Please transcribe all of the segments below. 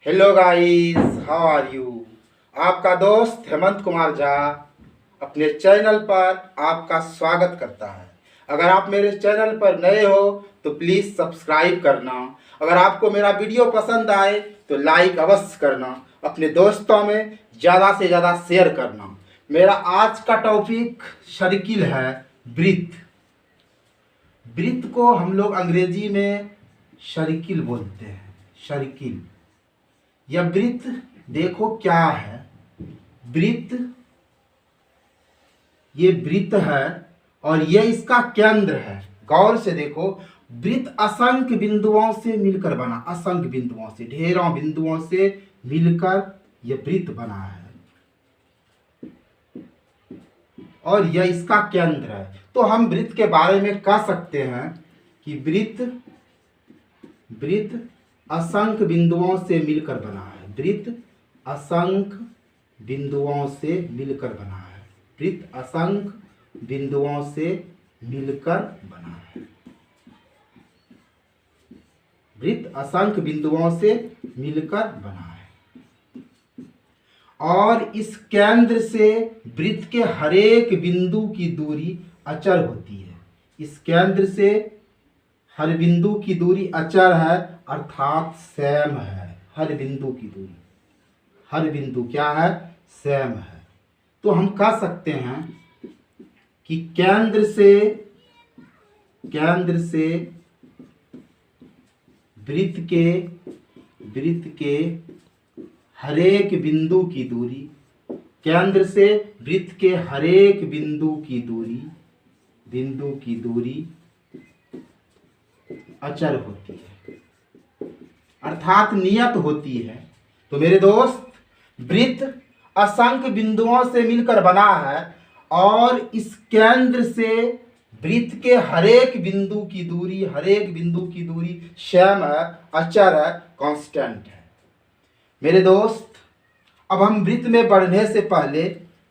Hello guys, how are you. आपका दोस्त हेमंत कुमार झा अपने चैनल पर आपका स्वागत करता है। अगर आप मेरे चैनल पर नए हो तो प्लीज़ सब्सक्राइब करना। अगर आपको मेरा वीडियो पसंद आए तो लाइक अवश्य करना। अपने दोस्तों में ज़्यादा से ज़्यादा शेयर करना। मेरा आज का टॉपिक सर्किल है, वृत्त। वृत्त को हम लोग अंग्रेजी में सर्किल बोलते हैं। सर्किल, यह वृत्त देखो क्या है। वृत्त, ये वृत्त है और ये इसका केंद्र है। गौर से देखो, वृत्त असंख्य बिंदुओं से मिलकर बना, असंख्य बिंदुओं से, ढेरों बिंदुओं से मिलकर यह वृत्त बना है और यह इसका केंद्र है। तो हम वृत्त के बारे में कह सकते हैं कि वृत्त असंख्य बिंदुओं से मिलकर बना है। वृत्त असंख्य बिंदुओं से मिलकर बना है। वृत्त असंख्य बिंदुओं से मिलकर बना है। वृत्त असंख्य बिंदुओं से मिलकर बना है और इस केंद्र से वृत्त के हरेक बिंदु की दूरी अचर होती है। इस केंद्र से हर बिंदु की दूरी अचर है, अर्थात सेम है। हर बिंदु की दूरी, हर बिंदु क्या है? सेम है। तो हम कह सकते हैं कि केंद्र से वृत्त के हरेक बिंदु की दूरी, केंद्र से वृत्त के हरेक बिंदु की दूरी अचर होती है, अर्थात नियत होती है। तो मेरे दोस्त, वृत्त असंख्य बिंदुओं से मिलकर बना है और इस केंद्र से वृत्त के हरेक बिंदु की दूरी सेम है, अचर है, कांस्टेंट है। मेरे दोस्त, अब हम वृत्त में बढ़ने से पहले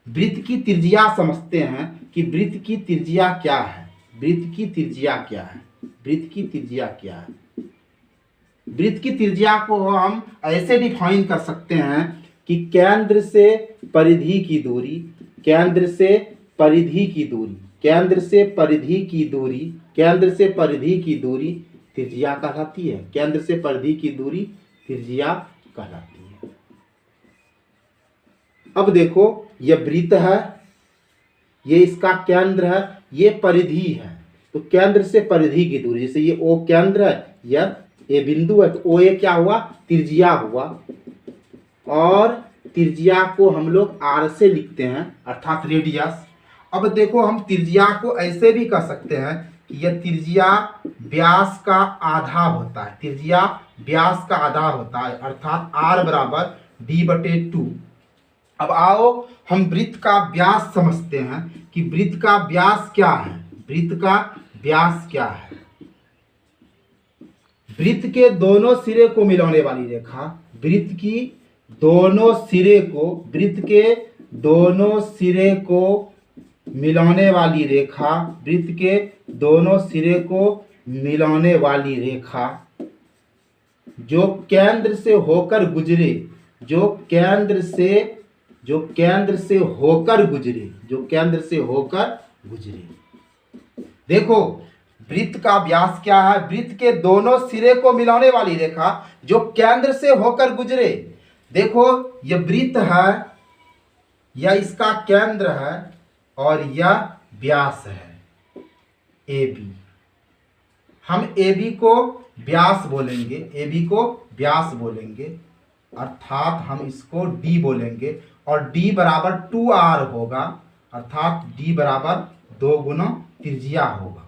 वृत्त की त्रिज्या समझते हैं कि वृत्त की त्रिज्या क्या है। वृत्त की त्रिज्या क्या है? वृत्त की त्रिज्या क्या है? वृत्त की त्रिज्या को हम ऐसे डिफाइन कर सकते हैं कि केंद्र से परिधि की दूरी, केंद्र से परिधि की दूरी, केंद्र से परिधि की दूरी, केंद्र से परिधि की दूरी त्रिज्या कहलाती है। केंद्र से परिधि की दूरी त्रिज्या कहलाती है। अब देखो, यह वृत्त है, ये इसका केंद्र है, ये परिधि है। तो केंद्र से परिधि की दूरी, जैसे ये ओ केंद्र है, यह ए बिंदु है, तो ओ ए क्या हुआ? त्रिज्या हुआ। और त्रिज्या को हम लोग आर से लिखते हैं, अर्थात रेडियस। अब देखो, हम त्रिज्या को ऐसे भी कह सकते हैं कि यह त्रिज्या व्यास का आधा होता है। त्रिज्या व्यास का आधा होता है, अर्थात आर बराबर d/2। अब आओ हम वृत्त का व्यास समझते हैं कि वृत्त का व्यास क्या है। वृत्त का व्यास क्या है? वृत्त के दोनों सिरे को मिलाने वाली रेखा, वृत्त के दोनों सिरे को मिलाने वाली रेखा, वृत्त के दोनों सिरे को मिलाने वाली रेखा जो केंद्र से होकर गुजरे, जो केंद्र से होकर गुजरे। देखो, वृत्त का व्यास क्या है? वृत्त के दोनों सिरे को मिलाने वाली रेखा जो केंद्र से होकर गुजरे। देखो, यह वृत्त है, यह इसका केंद्र है और यह व्यास है, AB। हम AB को व्यास बोलेंगे, अर्थात हम इसको D बोलेंगे और D बराबर 2R होगा, अर्थात D बराबर 2 गुना त्रिज्या होगा,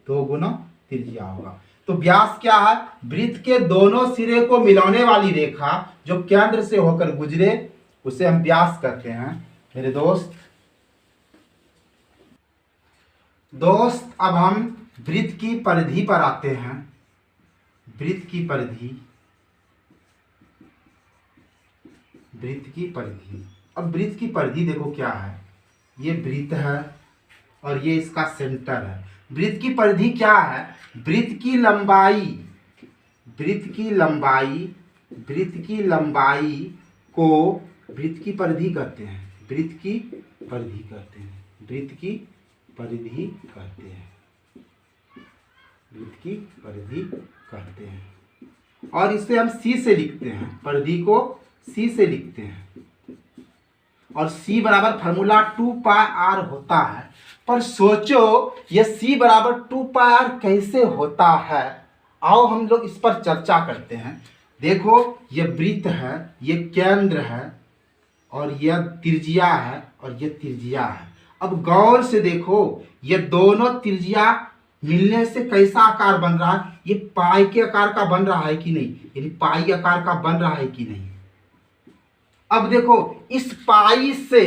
2 गुना त्रिज्या होगा। तो व्यास क्या है? वृत्त के दोनों सिरे को मिलाने वाली रेखा जो केंद्र से होकर गुजरे, उसे हम व्यास कहते हैं। मेरे दोस्त, अब हम वृत्त की परिधि पर आते हैं। वृत्त की परिधि, अब वृत्त की परिधि देखो क्या है। ये वृत्त है और ये इसका सेंटर है। वृत्त की परिधि क्या है? वृत्त की लंबाई वृत्त की लंबाई को वृत्त की परिधि कहते हैं, वृत्त की परिधि कहते हैं, वृत्त की परिधि कहते हैं, वृत्त की परिधि कहते हैं। और इसे हम सी से लिखते हैं, परिधि को सी से लिखते हैं। और सी बराबर फार्मूला 2πr होता है। पर सोचो ये सी बराबर 2πr कैसे होता है, आओ हम लोग इस पर चर्चा करते हैं। देखो ये वृत्त है, ये केंद्र है, और यह त्रिज्या है, और ये त्रिज्या है। अब गौर से देखो ये दोनों त्रिज्या मिलने से कैसा आकार बन रहा है, ये पाई के आकार का बन रहा है कि नहीं, यानी पाई आकार का बन रहा है कि नहीं। अब देखो इस पाई से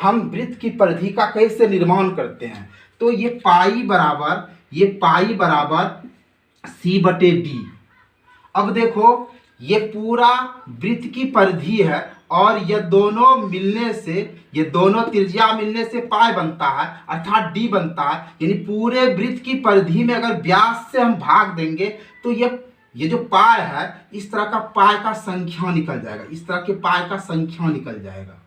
हम वृत्त की परिधि का कैसे निर्माण करते हैं। तो ये पाई बराबर C/D। अब देखो ये पूरा वृत्त की परिधि है, और ये दोनों मिलने से, ये दोनों त्रिज्या मिलने से पाई बनता है, अर्थात D बनता है। यानी पूरे वृत्त की परिधि में अगर व्यास से हम भाग देंगे तो ये जो पाई है, इस तरह का पाई का संख्या निकल जाएगा, इस तरह के पाई का संख्या निकल जाएगा।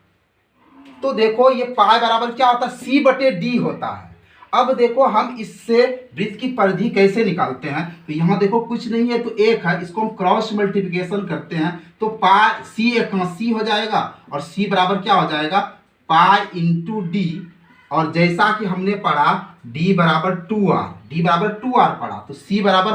तो देखो ये पाई बराबर क्या होता है, C/D होता है। अब देखो हम इससे वृत्त की परिधि कैसे निकालते हैं। तो यहाँ देखो कुछ नहीं है, तो एक है, इसको हम क्रॉस मल्टीप्लिकेशन करते हैं तो पाई C एकासी हो जाएगा, और C बराबर क्या हो जाएगा, पाई इंटू D। और जैसा कि हमने पढ़ा D बराबर 2R, D बराबर 2R पढ़ा, तो C बराबर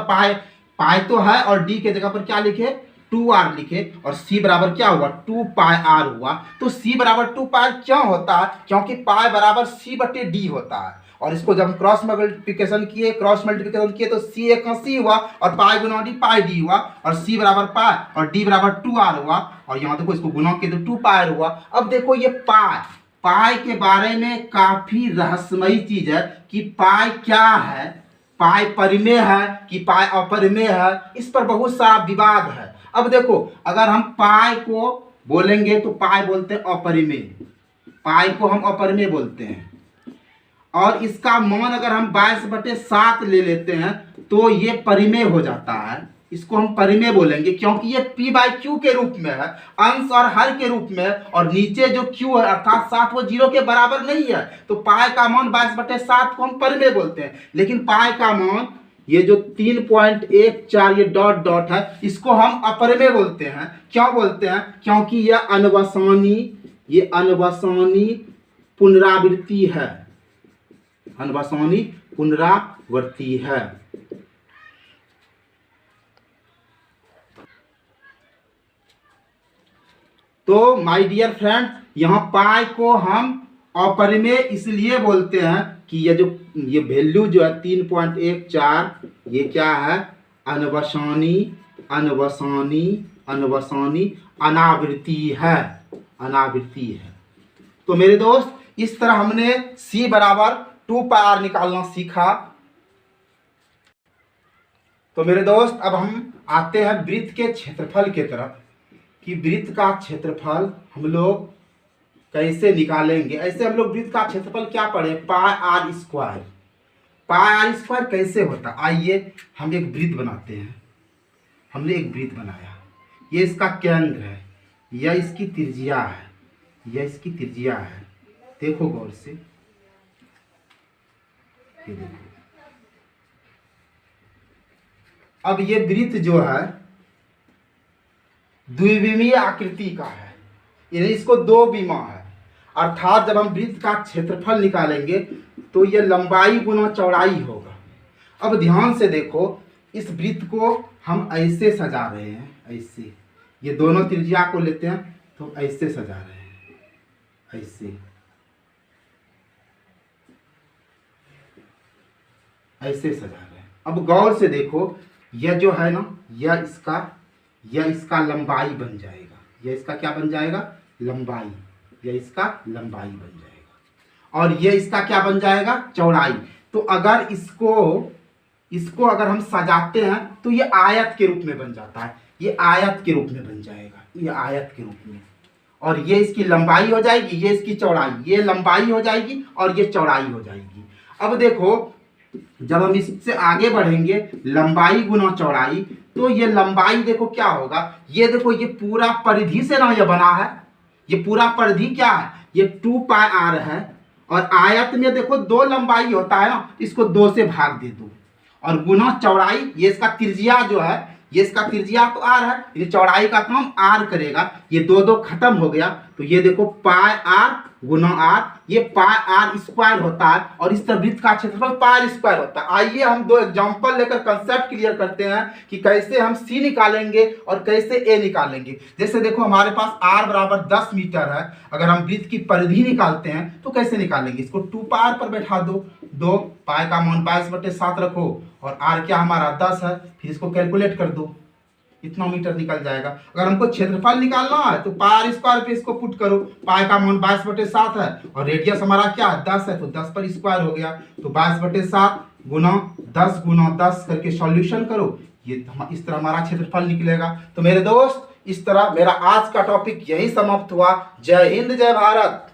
पाई तो है, और D के जगह पर क्या लिखे, 2R लिखे, और C बराबर क्या हुआ, 2πr हुआ। तो C बराबर 2πr क्यों होता है, क्योंकि पाई बराबर C/D होता है। और इसको जब हम क्रॉस मल्टीप्लिकेशन किए तो C एकासी हुआ, और पाई गुना D पाई D हुआ, और C बराबर पाई और D बराबर 2R हुआ, और यहाँ देखो इसको गुना किए तो 2πr हुआ। अब देखो ये पाई के बारे में काफी रहस्यमयी चीज है कि पाई क्या है, पाई परिमेय है कि पाई अपरिमेय है, इस पर बहुत सारा विवाद है। अब देखो अगर हम पाई को बोलेंगे तो पाई बोलते हैं अपरिमेय, पाई को हम अपरिमेय बोलते हैं। और इसका मान अगर हम 22/7 ले लेते हैं तो ये परिमेय हो जाता है, इसको हम परिमेय बोलेंगे, क्योंकि ये P/Q के रूप में है, अंश और हर के रूप में, और नीचे जो Q है अर्थात 7 वो 0 के बराबर नहीं है। तो पाई का मान 22/7 को हम परिमेय बोलते हैं। लेकिन पाई का मान ये जो 3.14 ये डॉट है, इसको हम अपरिमेय बोलते हैं। क्यों बोलते हैं, क्योंकि यह अनवसानी पुनरावृत्ति है, अनवसानी पुनरावृत्ति है। तो माय डियर फ्रेंड, यहाँ पाई को हम अपरिमेय इसलिए बोलते हैं कि ये वैल्यू जो है 3.14 ये क्या है, अनवसानी अनावृत्ति है, अनावृत्ति है। तो मेरे दोस्त इस तरह हमने C बराबर 2πr निकालना सीखा। तो मेरे दोस्त अब हम आते हैं वृत्त के क्षेत्रफल के तरफ, कि वृत्त का क्षेत्रफल हम लोग कैसे निकालेंगे। ऐसे हम लोग वृत्त का क्षेत्रफल क्या पढ़े, πr²। πr² कैसे होता, आइए हम एक वृत्त बनाते हैं। हमने एक वृत्त बनाया, ये इसका केंद्र है, यह इसकी त्रिज्या है, यह इसकी त्रिज्या है। देखो गौर से, ये देखो। अब ये वृत्त जो है द्विविमीय आकृति का है, यानी इसको 2 विमा है। अर्थात जब हम वृत्त का क्षेत्रफल निकालेंगे तो ये लंबाई गुना चौड़ाई होगा। अब ध्यान से देखो, इस वृत्त को हम ऐसे सजा रहे हैं, ऐसे, ये दोनों त्रिज्या को लेते हैं तो ऐसे सजा रहे हैं, ऐसे ऐसे सजा रहे हैं। अब गौर से देखो, यह जो है ना, यह इसका लंबाई बन जाएगा, यह इसका क्या बन जाएगा, लंबाई, यह इसका लंबाई बन जाएगा, और यह इसका क्या बन जाएगा, चौड़ाई। तो अगर इसको अगर हम सजाते हैं तो ये आयत के रूप में बन जाता है, ये आयत के रूप में बन जाएगा, ये आयत के रूप में। और ये इसकी लंबाई हो जाएगी, ये इसकी चौड़ाई, ये लंबाई हो जाएगी और ये चौड़ाई हो जाएगी। अब देखो जब हम इससे आगे बढ़ेंगे, लंबाई गुना चौड़ाई, तो ये लंबाई देखो क्या होगा, ये देखो ये पूरा परिधि से ना ये बना है, ये पूरा परिधि क्या है, ये 2πr है। और आयत में देखो 2 लंबाई होता है ना, इसको 2 से भाग दे दो और गुना चौड़ाई, ये इसका त्रिज्या जो है, ये इसका त्रिज्या तो r है, ये चौड़ाई का काम r करेगा। ये 2 खत्म हो गया, तो ये देखो पाई r गुना r, ये पाई r स्क्वायर होता है और इस तरह वृत्त का क्षेत्रफल पाई स्क्वायर होता है। आइए हम 2 एग्जांपल लेकर कंसेप्ट क्लियर करते हैं कि कैसे हम c निकालेंगे और कैसे a निकालेंगे। जैसे देखो हमारे पास r बराबर 10 मीटर है, अगर हम वृत्त की परिधि निकालते हैं तो कैसे निकालेंगे, इसको 2πr पर बैठा दो, 2 पाई का मान 22/7 रखो और r क्या हमारा 10 है, फिर इसको कैलकुलेट कर दो, इतना मीटर निकल जाएगा। अगर हमको क्षेत्रफल निकालना है तो पाई स्क्वायर पे इसको पुट करो, पाई का मान 22/7 है और रेडियस हमारा क्या है 10 है, तो 10 पर स्क्वायर हो गया, तो 22/7 गुना 10 गुना 10 करके सॉल्यूशन करो, ये इस तरह हमारा क्षेत्रफल निकलेगा। तो मेरे दोस्त, इस तरह मेरा आज का टॉपिक यही समाप्त हुआ। जय हिंद, जय भारत।